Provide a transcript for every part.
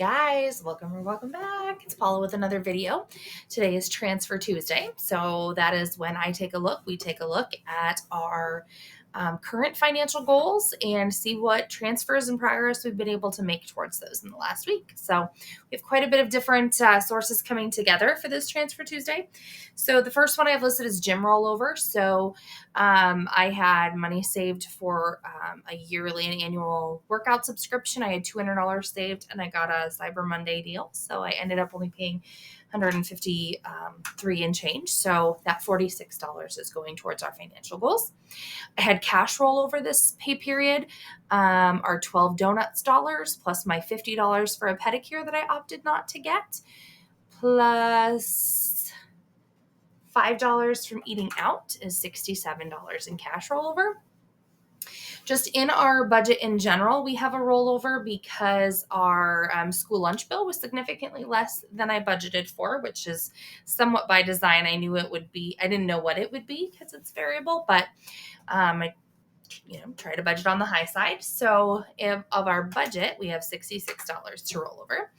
guys, welcome or welcome back. It's Paula with another video. Today is Transfer Tuesday. So that is when we take a look at our current financial goals and see what transfers and progress we've been able to make towards those in the last week. So we have quite a bit of different sources coming together for this Transfer Tuesday. So the first one I have listed is gym rollover. So I had money saved for a yearly and annual workout subscription. I had $200 saved and I got a Cyber Monday deal. So I ended up only paying $153 and change. So that $46 is going towards our financial goals. I had cash rollover this pay period, our 12 donuts dollars plus my $50 for a pedicure that I opted not to get, plus $5 from eating out is $67 in cash rollover. Just in our budget in general, we have a rollover because our school lunch bill was significantly less than I budgeted for, which is somewhat by design. I knew it would be. I didn't know what it would be because it's variable, but I try to budget on the high side. So of our budget, we have $66 to roll over.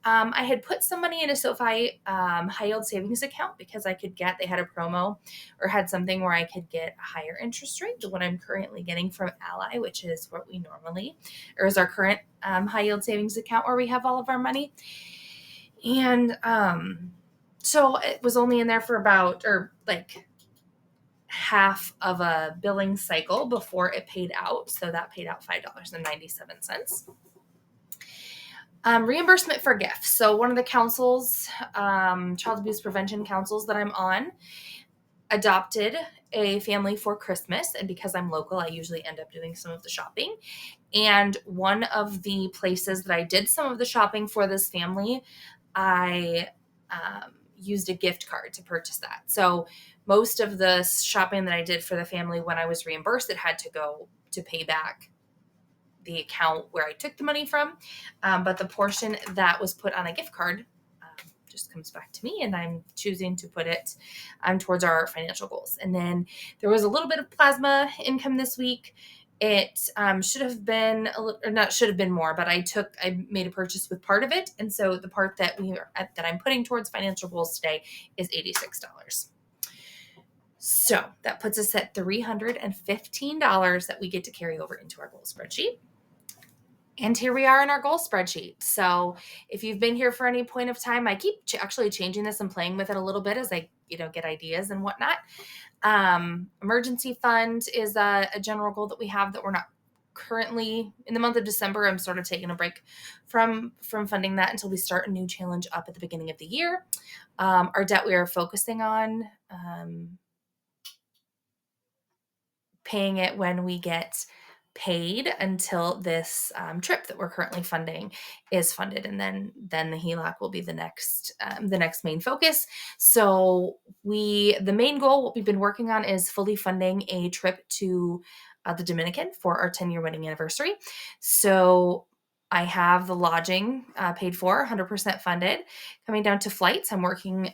I had put some money in a SoFi high yield savings account because they had a promo or had something where I could get a higher interest rate than what I'm currently getting from Ally, which is what we is our current high yield savings account where we have all of our money. And so it was only in there for about, half of a billing cycle before it paid out. So that paid out $5.97. Reimbursement for gifts. So one of the councils, child abuse prevention councils that I'm on, adopted a family for Christmas. And because I'm local, I usually end up doing some of the shopping. And one of the places that I did some of the shopping for this family, I used a gift card to purchase that. So most of the shopping that I did for the family, when I was reimbursed, it had to go to pay back the account where I took the money from. But the portion that was put on a gift card just comes back to me, and I'm choosing to put it towards our financial goals. And then there was a little bit of plasma income this week. It should have been more, but I made a purchase with part of it. And so the part that I'm putting towards financial goals today is $86. So that puts us at $315 that we get to carry over into our goal spreadsheet. And here we are in our goal spreadsheet. So if you've been here for any point of time, I keep actually changing this and playing with it a little bit as I, get ideas and whatnot. Emergency fund is a general goal that we have that we're not currently in the month of December. I'm sort of taking a break from funding that until we start a new challenge up at the beginning of the year. Our debt, we are focusing on paying it when we get paid until this trip that we're currently funding is funded, and then the HELOC will be the next main focus. So the main goal, what we've been working on, is fully funding a trip to the Dominican for our 10-year wedding anniversary. So I have the lodging paid for, 100% funded. Coming down to flights, I'm working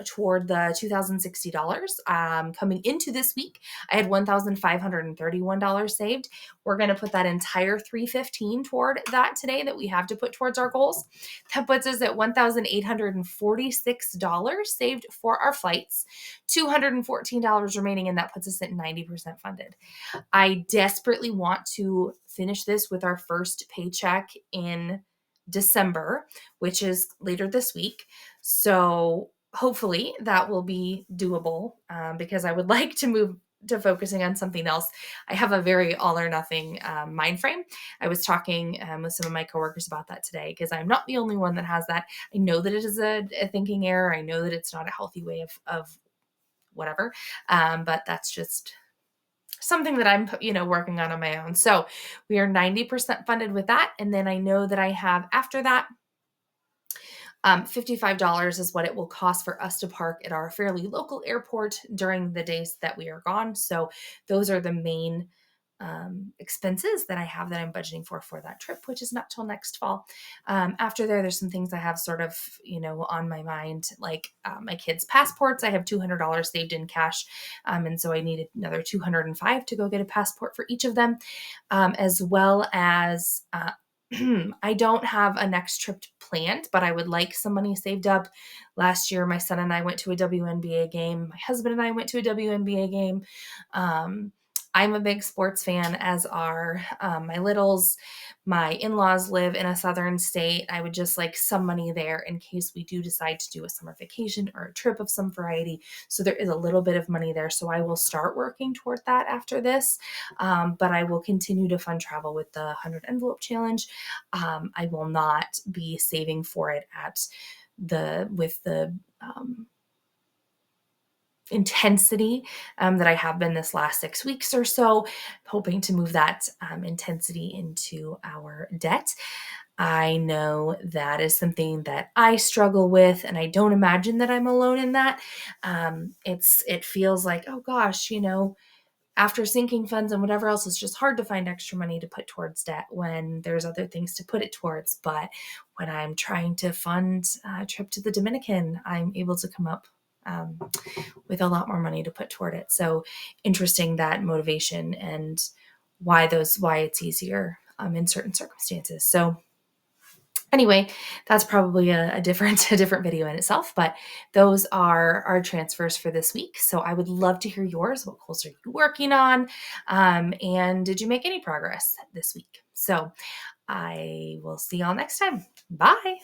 toward the $2,060. Coming into this week, I had $1,531 saved. We're going to put that entire $315 toward that today that we have to put towards our goals. That puts us at $1,846 saved for our flights, $214 remaining, and that puts us at 90% funded. I desperately want to finish this with our first paycheck in December, which is later this week. So hopefully that will be doable because I would like to move to focusing on something else. I have a very all or nothing mind frame. I was talking with some of my coworkers about that today because I'm not the only one that has that. I know that it is a thinking error. I know that it's not a healthy way of whatever, but that's just something that I'm, working on my own. So we are 90% funded with that. And then I know that I have, after that, $55 is what it will cost for us to park at our fairly local airport during the days that we are gone. So those are the main expenses that I have that I'm budgeting for that trip, which is not till next fall. After there's some things I have sort of, on my mind, like my kids' passports. I have $200 saved in cash. And so I needed another $205 to go get a passport for each of them, as well as I don't have a next trip planned, but I would like some money saved up. Last year, my son and I went to a WNBA game. My husband and I went to a WNBA game. Um, I'm a big sports fan, as are my littles. My in-laws live in a southern state. I would just like some money there in case we do decide to do a summer vacation or a trip of some variety. So there is a little bit of money there. So I will start working toward that after this. But I will continue to fund travel with the 100 envelope challenge. I will not be saving for it with the intensity that I have been this last 6 weeks or so, hoping to move that intensity into our debt. I know that is something that I struggle with, and I don't imagine that I'm alone in that. It feels like, oh gosh, after sinking funds and whatever else, it's just hard to find extra money to put towards debt when there's other things to put it towards. But when I'm trying to fund a trip to the Dominican, I'm able to come up with a lot more money to put toward it. So interesting, that motivation and why it's easier in certain circumstances. So anyway, that's probably a different video in itself, but those are our transfers for this week. So I would love to hear yours. What goals are you working on? And did you make any progress this week? So I will see y'all next time. Bye.